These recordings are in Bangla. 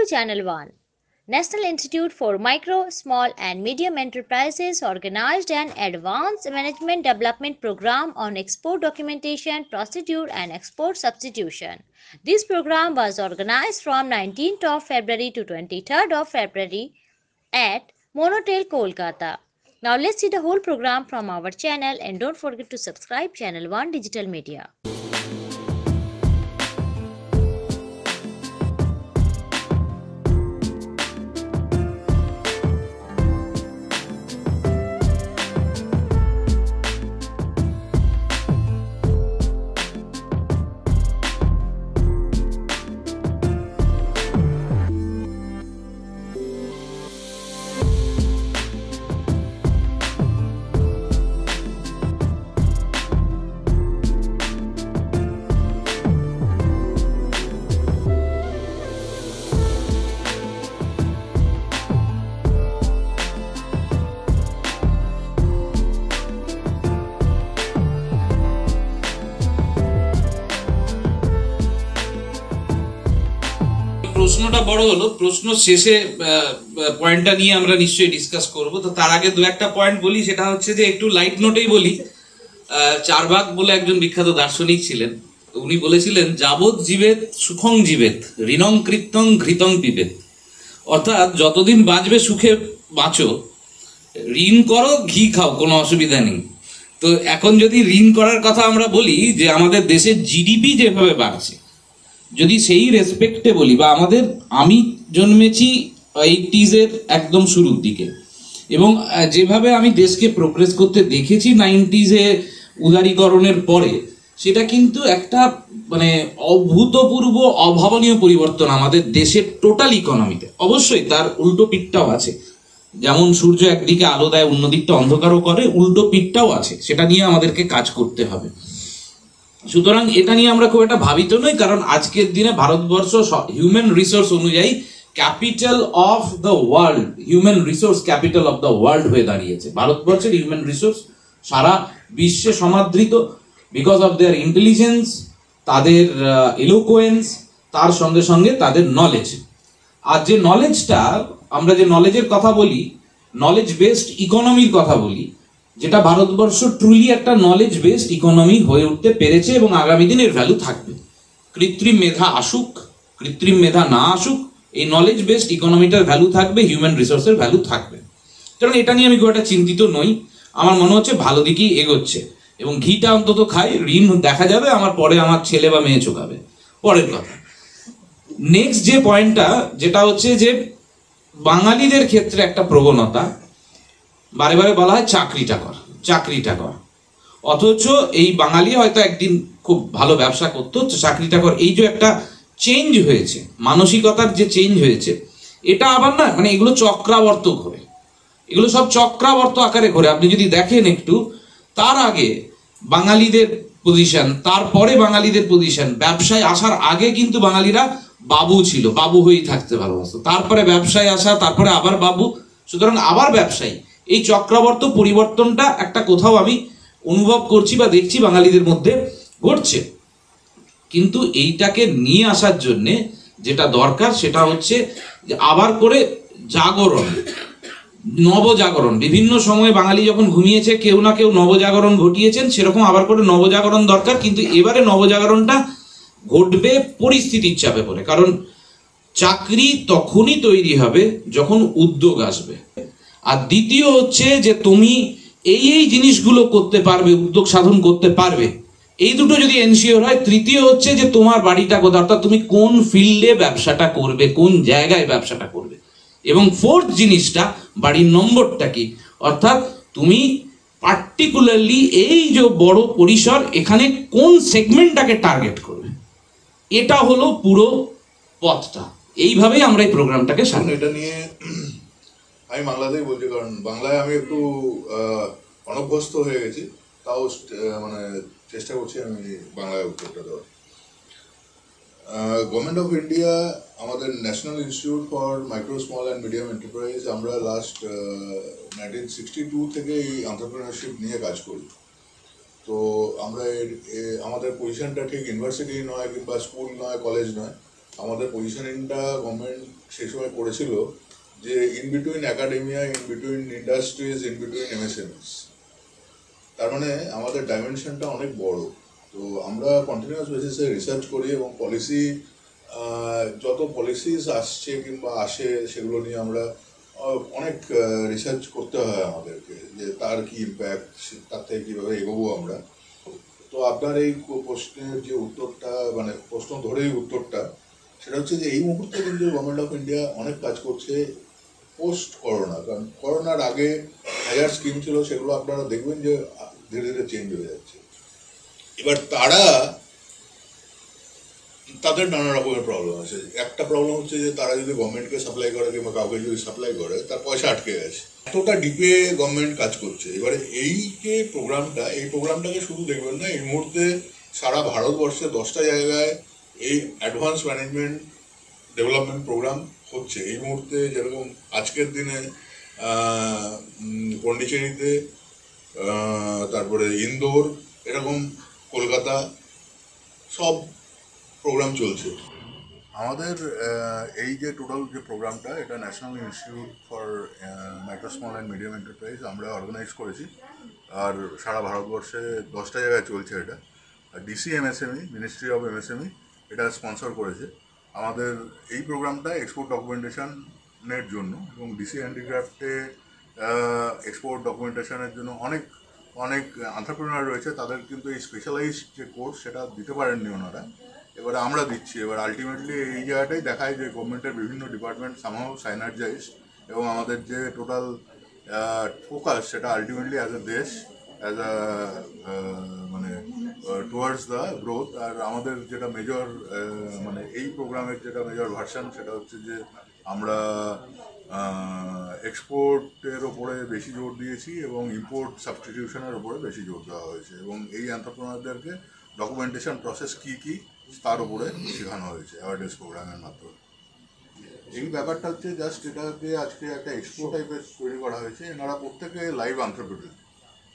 to Channel 1. National Institute for Micro, Small and Medium Enterprises organized an advanced management development program on export documentation, procedure and export substitution. This program was organized from 19th of February to 23rd of February at Monotel, Kolkata. Now let's see the whole program from our channel, and don't forget to subscribe Channel 1 Digital Media. প্রশ্নটা বড় হলো, প্রশ্ন শেষে পয়েন্টটা নিয়ে আমরা নিশ্চয়ই ডিসকাস করব। তো তার আগে দু একটা পয়েন্ট বলি, সেটা হচ্ছে যে একটু লাইট নোটেই বলি। চারবাক বলে একজন বিখ্যাত দার্শনিক ছিলেন, উনি বলেছিলেন যাবৎ জীবেত সুখং জীবেত ঋণং কৃত্যং ঘৃতং পিবেত, অর্থাৎ যতদিন বাঁচবে সুখে বাঁচো, ঋণ করো ঘি খাও, কোনো অসুবিধা নেই। তো এখন যদি ঋণ করার কথা আমরা বলি, যে আমাদের দেশের জিডিপি যেভাবে বাড়ছে, যদি সেই রেসপেক্টে বলি, বা আমি জন্মেছি 80s একদম শুরুর দিকে, এবং যেভাবে আমি দেশকে প্রোগ্রেস করতে দেখেছি 90s উদারীকরণের পরে, সেটা কিন্তু একটা মানে অভূতপূর্ব অভাবনীয় পরিবর্তন আমাদের দেশের টোটাল ইকোনমিতে। অবশ্যই তার উল্টো পিঠটাও আছে, যেমন সূর্য একদিকে আলো দেয় অন্য দিকটা অন্ধকারও করে, উল্টো পিঠটাও আছে, সেটা নিয়ে আমাদেরকে কাজ করতে হবে। সুতরাং এটা নিয়ে আমরা খুব একটা ভাবিত নই, কারণ আজকের দিনে ভারতবর্ষ হিউম্যান রিসোর্স অনুযায়ী capital of the world, human resource capital of the world হয়ে দাঁড়িয়েছে। ভারতবর্ষের হিউম্যান রিসোর্স সারা বিশ্বে সমাদৃত, বিকজ অফ দেয়ার ইন্টেলিজেন্স, তাদের এলোকোয়েন্স, তার সঙ্গে সঙ্গে তাদের নলেজ। আর যে নলেজটা, আমরা যে নলেজের কথা বলি, নলেজ বেসড ইকোনমির কথা বলি, যেটা ভারতবর্ষ ট্রুলি একটা নলেজ বেসড ইকোনমি হয়ে উঠতে পেরেছে, এবং আগামী দিনের ভ্যালু থাকবে। কৃত্রিম মেধা আসুক, কৃত্রিম মেধা না আসুক, এই নলেজ বেসড ইকোনমিটার ভ্যালু থাকবে, হিউম্যান রিসোর্সের ভ্যালু থাকবে। কারণ এটা নিয়ে আমি খুব একটা চিন্তিত নই, আমার মনে হচ্ছে ভালো দিকেই এগোচ্ছে, এবং ঘিটা অন্তত খাই, ঋণ দেখা যাবে আমার পরে, আমার ছেলে বা মেয়ে চোকাবে, পরের কথা। নেক্সট যে পয়েন্টটা, যেটা হচ্ছে যে বাঙালিদের ক্ষেত্রে একটা প্রবণতা, বারে বারে বলা হয় চাকরিটা কর, চাকরিটা কর, অথচ এই বাঙালি হয়তো একদিন খুব ভালো ব্যবসা করতো, চাকরিটা কর। এই যে একটা চেঞ্জ হয়েছে, মানসিকতার যে চেঞ্জ হয়েছে, এটা আবার না, মানে এগুলো চক্রাবর্ত ঘোরে, এগুলো সব চক্রাবর্ত আকারে ঘোরে। আপনি যদি দেখেন একটু, তার আগে বাঙালিদের পজিশন, তারপরে বাঙালিদের পজিশন, ব্যবসায় আসার আগে কিন্তু বাঙালিরা বাবু ছিল, বাবু হয়েই থাকতে ভালোবাসতো, তারপরে ব্যবসায় আসা, তারপরে আবার বাবু, সুতরাং আবার ব্যবসায়ী। এই চক্রাবর্ত পরিবর্তনটা একটা কোথাও আমি অনুভব করছি বা দেখছি বাঙালিদের মধ্যে ঘটছে। কিন্তু এইটাকে নিয়ে আসার জন্য যেটা দরকার, সেটা হচ্ছে যে আবার করে জাগরণ, নবজাগরণ। বিভিন্ন সময়ে বাঙালি যখন ঘুমিয়েছে, কেউ না কেউ নবজাগরণ ঘটিয়েছেন, সেরকম আবার করে নবজাগরণ দরকার। কিন্তু এবারে নবজাগরণটা ঘটবে পরিস্থিতির চাপে পড়ে, কারণ চাকরি তখনই তৈরি হবে যখন উদ্যোগ আসবে। আর দ্বিতীয় হচ্ছে যে তুমি এই জিনিসগুলো করতে পারবে, উদ্যোগ সাধন করতে পারবে, এই দুটো যদি এনশিওর হয়। তৃতীয় হচ্ছে যে তোমার বাড়িটা কোথায়, অর্থাৎ তুমি কোন ফিল্ডে ব্যবসাটা করবে, কোন জায়গায় ব্যবসাটা করবে। এবং ফোর্থ জিনিসটা, বাড়ির নম্বরটা কি, অর্থাৎ তুমি পার্টিকুলারলি এই যে বড় পরিসর, এখানে কোন সেগমেন্টটাকে টার্গেট করবে, এটা হলো পুরো পথটা। এইভাবেই আমরা এই প্রোগ্রামটাকে সামনে। এটা নিয়ে আমি বাংলাতেই বলছি, কারণ বাংলায় আমি একটু অনভ্যস্ত হয়ে গেছি, তাও মানে চেষ্টা করছি আমি বাংলায় উত্তরটা দেওয়ার। গভর্নমেন্ট অফ ইন্ডিয়া, আমাদের national institute for micro small and medium enterprise, আমরা লাস্ট 1962 থেকে এই এন্টারপ্রেনারশিপ নিয়ে কাজ করি। তো আমরা আমাদের পজিশনটা ঠিক ইউনিভার্সিটি নয়, কিংবা স্কুল নয়, কলেজ নয়, আমাদের পজিশনিংটা গভর্নমেন্ট সেই সময় করেছিল যে in between academia, in between industries, in between MSMEs. তার মানে আমাদের ডাইমেনশনটা অনেক বড়। তো আমরা কন্টিনিউয়াস বেসিসে রিসার্চ করি এবং পলিসি, যত পলিসিস আসছে কিংবা আসে সেগুলো নিয়ে আমরা অনেক রিসার্চ করতে হয় আমাদেরকে, যে তার কি ইম্প্যাক্ট, তার থেকে কীভাবে এগোবো আমরা। তো আপনার এই প্রশ্নের যে উত্তরটা, মানে প্রশ্ন ধরেই উত্তরটা, সেটা হচ্ছে যে এই মুহূর্তে কিন্তু গভর্নমেন্ট অফ ইন্ডিয়া অনেক কাজ করছে পোস্ট করোনা। কারণ করোনার আগে হাজার স্কিম ছিল, সেগুলো আপনারা দেখবেন যে ধীরে ধীরে চেঞ্জ হয়ে যাচ্ছে। এবার তাদের নানা রকমের প্রবলেম আছে। একটা প্রবলেম হচ্ছে যে তারা যদি গভর্নমেন্টকে সাপ্লাই করে কিংবা কাউকে যদি সাপ্লাই করে, তার পয়সা আটকে গেছে। এতটা ডিপে গভর্নমেন্ট কাজ করছে। এবারে এই যে প্রোগ্রামটাকে শুধু দেখবেন না, এই মুহূর্তে সারা ভারতবর্ষে 10টা জায়গায় এই অ্যাডভান্স ম্যানেজমেন্ট ডেভেলপমেন্ট প্রোগ্রাম হচ্ছে এই মুহূর্তে। যেরকম আজকের দিনে পন্ডিচেরিতে, তারপরে ইন্দোর, এরকম কলকাতা, সব প্রোগ্রাম চলছে। আমাদের এই যে টোটাল যে প্রোগ্রামটা, এটা national institute for micro small and medium enterprise আমরা অর্গানাইজ করেছি। আর সারা ভারতবর্ষে 10টা জায়গায় চলছে এটা। DC MSME, ministry of MSME এটা স্পন্সর করেছে। আমাদের এই প্রোগ্রামটা এক্সপোর্ট ডকুমেন্টেশনের জন্য, এবং ডিসি হ্যান্ডিক্রাফটে এক্সপোর্ট ডকুমেন্টেশনের জন্য অনেক এন্টারপ্রেনার রয়েছে। তাদের কিন্তু এই স্পেশালাইজড যে কোর্স সেটা দিতে পারেননি ওনারা, এবারে আমরা দিচ্ছি। এবার আলটিমেটলি এই জায়গাটাই দেখায় যে গভর্নমেন্টের বিভিন্ন ডিপার্টমেন্ট সামহাউ সাইনার্জাইজ, এবং আমাদের যে টোটাল ফোকাস সেটা আলটিমেটলি অ্যাজ এ দেশ, অ্যাজ আ মানে টুয়ার্ডস দ্য গ্রোথ। আর আমাদের যেটা মেজর মানে এই প্রোগ্রামের যেটা মেজর ভার্সন, সেটা হচ্ছে যে আমরা এক্সপোর্টের ওপরে বেশি জোর দিয়েছি এবং ইম্পোর্ট সাবস্টিটিউশনের ওপরে বেশি জোর দেওয়া হয়েছে, এবং এই এন্টারপ্রেনারদেরকে ডকুমেন্টেশন প্রসেস কী তার উপরে শেখানো হয়েছে অ্যাওয়ারনেস প্রোগ্রামের মাধ্যমে। এই ব্যাপারটা হচ্ছে জাস্ট এটাকে আজকে একটা এক্সপো টাইপের তৈরি করা হয়েছে। এনারা প্রত্যেকে লাইভ এন্টারপ্রেনার,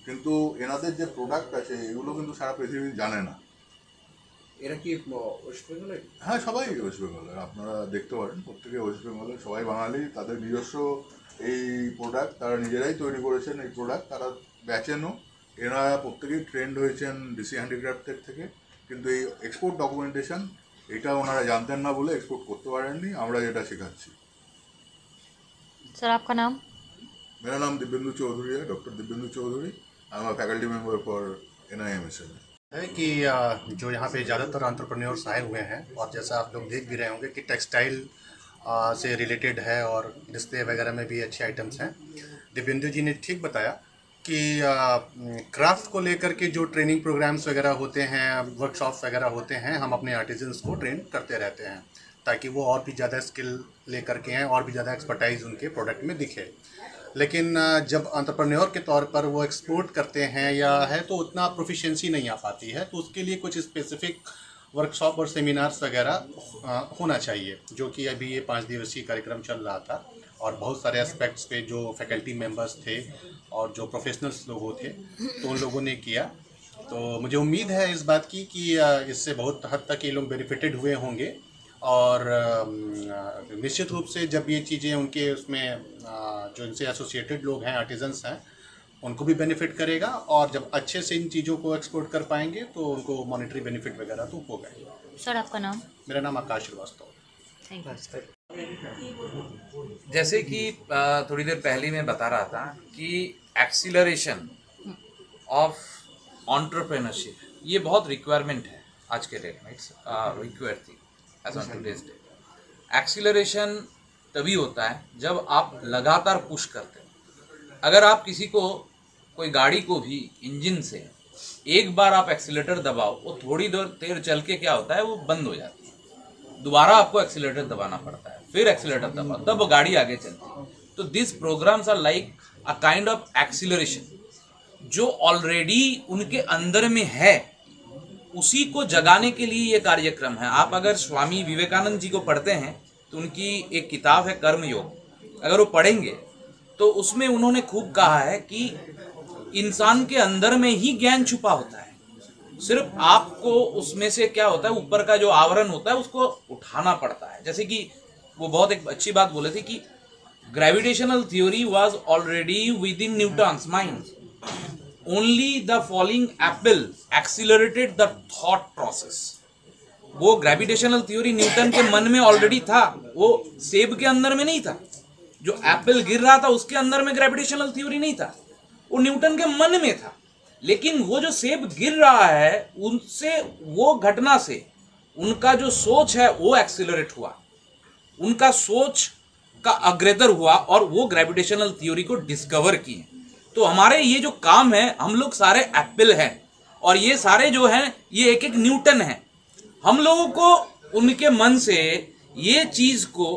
কিন্তু এনাদের যে প্রোডাক্ট আছে এগুলো কিন্তু সারা পৃথিবী জানে না। এরা কি ওয়েস্ট বেঙ্গলের? হ্যাঁ, সবাই ওয়েস্ট বেঙ্গলের। আপনারা দেখতে পারেন প্রত্যেকে ওয়েস্ট বেঙ্গলের, সবাই বাঙালি। তাদের নিজস্ব এই প্রোডাক্ট তারা নিজেরাই তৈরি করেছেন। এই প্রোডাক্ট তারা বেচেনও। এনারা প্রত্যেকেই ট্রেন্ড হয়েছেন ডিসি হ্যান্ডিক্রাফটের থেকে, কিন্তু এই এক্সপোর্ট ডকুমেন্টেশন এটা ওনারা জানতেন না বলে এক্সপোর্ট করতে পারেননি। আমরা যেটা শেখাচ্ছি। सर आपका नाम? मेरा नाम दिव्येंदु चौधरी है, doctor Divyendu Chaudhary. I am a faculty member for NIMSL। है कि जो यहाँ पे ज़्यादातर एंटरप्रेन्योर्स आए हुए हैं, और जैसा आप लोग देख भी रहे होंगे कि टेक्सटाइल से रिलेटेड है और डिस्प्ले वगैरह में भी अच्छे आइटम्स हैं। दिव्येंदु जी ने ठीक बताया कि क्राफ्ट को लेकर के जो ट्रेनिंग प्रोग्राम्स वगैरह होते हैं, वर्कशॉप्स वगैरह होते हैं, हम अपने आर्टिजन्स को ट्रेन करते रहते हैं ताकि वो और भी ज़्यादा स्किल लेकर के हैं और भी ज़्यादा एक्सपर्टाइज उनके प्रोडक्ट में दिखे। लेकिन जब एंटरप्रेन्योर के तौर पर वो एक्सपोर्ट करते हैं या है तो उतना प्रोफिशिएंसी नहीं आ पाती है, तो उसके लिए कुछ स्पेसिफिक वर्कशॉप और सेमिनार्स वगैरह होना चाहिए, जो कि अभी ये 5 दिवसीय कार्यक्रम चल रहा था। और बहुत सारे एस्पेक्ट्स पे जो फैकल्टी मेंबर्स थे और जो प्रोफेशनल्स लोग थे तो उन लोगों ने किया। तो मुझे उम्मीद है इस बात की कि इससे बहुत हद तक ये लोग बेनिफिटेड हुए होंगे, और निश्चित रूप से जब ये चीज़ें उनके उसमें जो इनसे एसोसिएटेड लोग हैं, आर्टिजन्स हैं, उनको भी बेनिफिट करेगा। और जब अच्छे से इन चीज़ों को एक्सपोर्ट कर पाएंगे तो उनको मॉनेटरी बेनिफिट वगैरह तो होगा ही। सर आपका नाम? मेरा नाम Akash Shrivastava. Thank you sir. जैसे कि थोड़ी देर पहले मैं बता रहा था कि एक्सीलरेशन ऑफ एंटरप्रेन्योरशिप ये बहुत रिक्वायरमेंट है आज के डेट में। It's required thing as on today's day. Acceleration तभी होता है जब आप लगातार पुश करते हैं। अगर आप किसी को, कोई गाड़ी को भी इंजन से एक बार आप एक्सीलेटर दबाओ, वो थोड़ी देर चल के क्या होता है, वो बंद हो जाती है। दोबारा आपको एक्सीलेटर दबाना पड़ता है, फिर एक्सीलेटर दबाओ, तब वो गाड़ी आगे चलती है। तो this programs are like a kind of acceleration, जो ऑलरेडी उनके अंदर में है उसी को जगाने के लिए ये कार्यक्रम है। आप अगर स्वामी विवेकानंद जी को पढ़ते हैं तो उनकी एक किताब है कर्मयोग, अगर वो पढ़ेंगे तो उसमें उन्होंने खूब कहा है कि इंसान के अंदर में ही ज्ञान छुपा होता है। सिर्फ आपको उसमें से क्या होता है, ऊपर का जो आवरण होता है उसको उठाना पड़ता है। जैसे कि वो बहुत एक अच्छी बात बोले थे कि gravitational theory was already with in Newton's mind, only the falling Apple accelerated the thought process. वो ग्रेविटेशनल थ्योरी न्यूटन के मन में ऑलरेडी था, वो सेब के अंदर में नहीं था। जो एप्पल गिर रहा था उसके अंदर में ग्रेविटेशनल थ्योरी नहीं था, वो न्यूटन के मन में था। लेकिन वो जो सेब गिर रहा है उनसे, वो घटना से उनका जो सोच है वो एक्सीलरेट हुआ, उनका सोच का अग्रतर हुआ और वो ग्रेविटेशनल थ्योरी को डिस्कवर किए। तो हमारे ये जो काम है, हम लोग सारे एप्पल हैं और ये सारे जो हैं ये एक एक न्यूटन हैं। हम लोगों को उनके मन से ये चीज को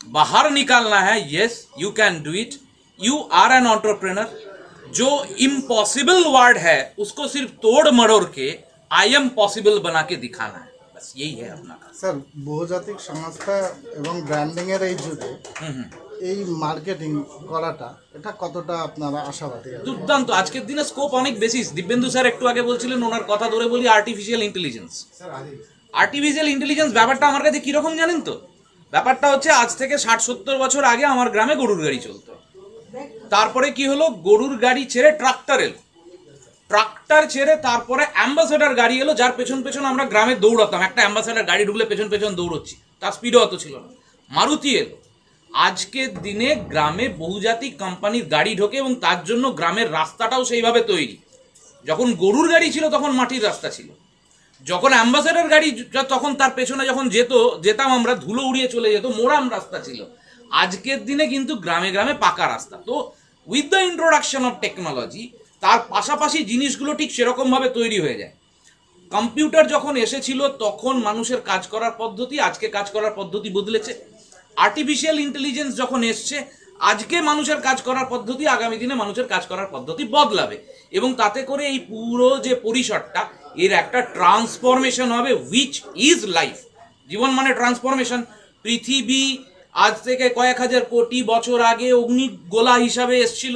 बाहर निकालना है। Yes, you can do it, you are an entrepreneur. जो इम्पॉसिबल वर्ड है उसको सिर्फ तोड़ मरोड़ के आई एम पॉसिबल बना के दिखाना है, बस यही है अपना काम। স্যার, বহুজাতিক সংস্থা এবং ব্র্যান্ডিং এর এই যুগে এই মার্কেটিং করাটা এটা কতটা আপনারা আশাবাদী? দুর্দান্ত, আজকের দিনে স্কোপ অনেক বেশি। দিব্যেন্দু স্যার একটু আগে বলছিলেন, ওনার কথা ধরে বলি, আর্টিফিশিয়াল ইন্টেলিজেন্স। আর্টিফিশিয়াল ইন্টেলিজেন্স ব্যাপারটা আমার কাছে কিরকম জানেন তো? ব্যাপারটা হচ্ছে আজ থেকে 60-70 বছর আগে আমার গ্রামে গরুর গাড়ি চলতো। তারপরে কি হলো, গরুর গাড়ি ছেড়ে ট্রাক্টর এলো, ট্রাক্টর ছেড়ে তারপরে অ্যাম্বাসেডার গাড়ি এলো, যার পেছন পেছন আমরা গ্রামে দৌড়াতাম। একটা অ্যাম্বাসেডার গাড়ি ঢুকলে পেছন পেছন দৌড়চ্ছি, তার স্পিডও অত ছিল না। মারুতি এলো। আজকের দিনে গ্রামে বহুজাতিক কোম্পানির গাড়ি ঢোকে এবং তার জন্য গ্রামের রাস্তাটাও সেইভাবে তৈরি। যখন গরুর গাড়ি ছিল তখন মাটির রাস্তা ছিল, যখন অ্যাম্বাসেডার গাড়ি তখন তার পেছনে যখন যেতাম আমরা, ধুলো উড়িয়ে চলে যেত, মোরাম রাস্তা ছিল। আজকের দিনে কিন্তু গ্রামে গ্রামে পাকা রাস্তা। তো with the introduction of technology তার পাশাপাশি জিনিসগুলো ঠিক সেরকম ভাবে তৈরি হয়ে যায়। কম্পিউটার যখন এসেছিল তখন মানুষের কাজ করার পদ্ধতি, আজকে কাজ করার পদ্ধতি বদলেছে। আর্টিফিশিয়াল ইন্টেলিজেন্স যখন এসছে, আজকে মানুষের কাজ করার পদ্ধতি আগামী দিনে মানুষের কাজ করার পদ্ধতি বদলাবে এবং তাতে করে এই পুরো যে পরিসরটা এর একটা ট্রান্সফরমেশন হবে, হুইচ ইজ লাইফ। জীবন মানে ট্রান্সফরমেশন। পৃথিবী আজ থেকে কয়েক হাজার কোটি বছর আগে অগ্নিগোলা হিসাবে এসছিল,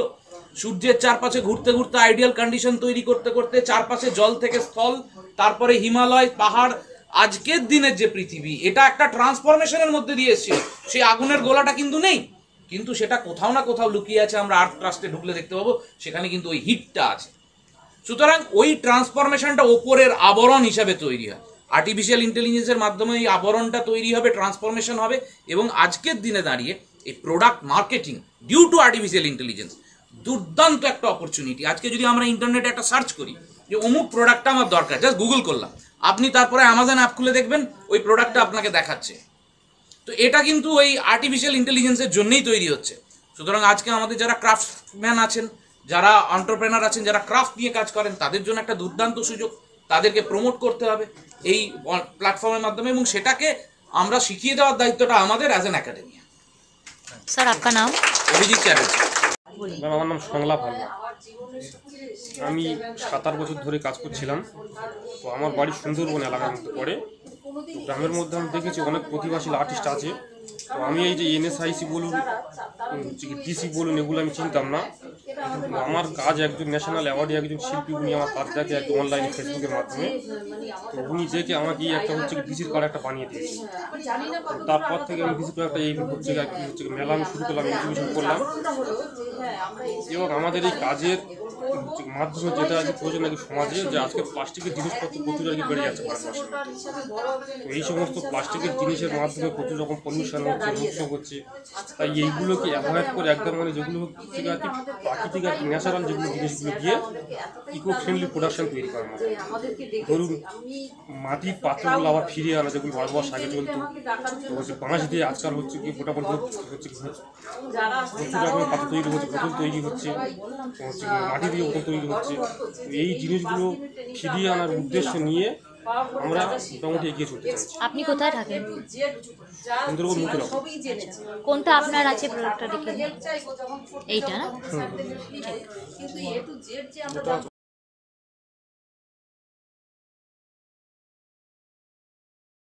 সূর্যের চারপাশে ঘুরতে ঘুরতে আইডিয়াল কন্ডিশন তৈরি করতে করতে চারপাশে জল থেকে স্থল, তারপরে হিমালয়, পাহাড়। আজকের দিনের যে পৃথিবী, এটা একটা ট্রান্সফরমেশনের মধ্যে দিয়ে এসেছিল। সেই আগুনের গোলাটা কিন্তু নেই, কিন্তু সেটা কোথাও না কোথাও লুকিয়ে আছে। আমরা আর্থ ট্রাস্টে ঢুকলে দেখতে পাবো সেখানে কিন্তু ওই হিটটা আছে। সুতরাং ওই ট্রান্সফরমেশনটা ওপরের আবরণ হিসাবে তৈরি হয়। আর্টিফিশিয়াল ইন্টেলিজেন্সের মাধ্যমে এই আবরণটা তৈরি হবে, ট্রান্সফরমেশন হবে এবং আজকের দিনে দাঁড়িয়ে এই product marketing due to artificial intelligence দুর্দান্ত একটা অপরচুনিটি। আজকে যদি আমরা ইন্টারনেটে একটা সার্চ করি যে অমুক প্রোডাক্টটা আমার দরকার, জাস্ট গুগল করলাম, আপনি তারপরে অ্যামাজন অ্যাপ খুলে দেখবেন ওই প্রোডাক্টটা আপনাকে দেখাচ্ছে। তো এটা কিন্তু ওই আর্টিফিশিয়াল ইন্টেলিজেন্সের জন্যই তৈরি হচ্ছে। সুতরাং আজকে আমাদের যারা ক্রাফটম্যান আছেন, যারা এন্টারপ্রেনার আছেন, যারা ক্রাফট নিয়ে কাজ করেন, তাদের জন্য একটা দুর্দান্ত সুযোগ। তাদেরকে প্রমোট করতে হবে এই প্ল্যাটফর্মের মাধ্যমে এবং সেটাকে আমরা শিখিয়ে দেওয়ার দায়িত্বটা আমাদের অ্যাজ অ্যান একাডেমি। सर आपका नाम? অভিজিৎ চ্যাটার্জি। ম্যাম, আমার নাম সংলাপ হালদার। আমি 7-8 বছর ধরে কাজ করছিলাম। তো আমার বাড়ি সুন্দরবন এলাকার মধ্যে পড়ে। তো গ্রামের মধ্যে আমি দেখেছি অনেক প্রতিভাশীল আর্টিস্ট আছে। তো আমি এই যে এনএসআইসি বলুন, ডিসি বলুন, এগুলো আমি চিনতাম না। আমার কাজ একজন ন্যাশনাল অ্যাওয়ার্ডে একজন শিল্পী, উনি আমার কাজ দেখে একদম অনলাইনে ফেসবুকের মাধ্যমে। তো উনি দেখে আমাকে একটা ডিসির কার্ড একটা বানিয়ে দিয়েছে। তারপর থেকে আমি ডিসির কার্ডটা এই মেলা আমি শুরু করলাম, এক্সিবিশন করলাম। এবং আমাদের এই কাজের মাধ্যমে যেটা আজকে প্রয়োজন নাকি সমাজে, যে আজকে প্লাস্টিকের জিনিসপত্র প্রচুর আর কি বেড়ে যাচ্ছে ভারতবর্ষে। তো এই সমস্ত প্লাস্টিকের জিনিসের মাধ্যমে প্রচুর রকম পলিউশন হচ্ছে, রোগ হচ্ছে। তাই এইগুলোকে অ্যাভয়েড করে একদম মানে যেগুলো থেকে আর কি প্রাকৃতিক আর কি ন্যাচারাল যেগুলো জিনিসগুলো দিয়ে ইকো ফ্রেন্ডলি প্রোডাকশন তৈরি করার মতো। ধরুন মাটির পাত্রগুলো আবার ফিরিয়ে আনা, যেগুলো ভারতবর্ষ আগে চলতো। তো হচ্ছে বাঁশ দিয়ে আজকাল হচ্ছে কি মোটামুটি হচ্ছে প্রচুর রকমের পাত্র তৈরি হচ্ছে, বোতল তৈরি হচ্ছে, হচ্ছে মাটি দিয়ে বোতল তৈরি হচ্ছে। এই জিনিসগুলো ফিরিয়ে আনার উদ্দেশ্য নিয়ে আমরা মোটামুটি এগিয়ে চলতে চাইছি। আপনি কোথায় থাকেন? সুন্দরবন মুখে রাখো। কোনটা আপনার আছে প্রোডাক্টটা দেখে? এইটা না?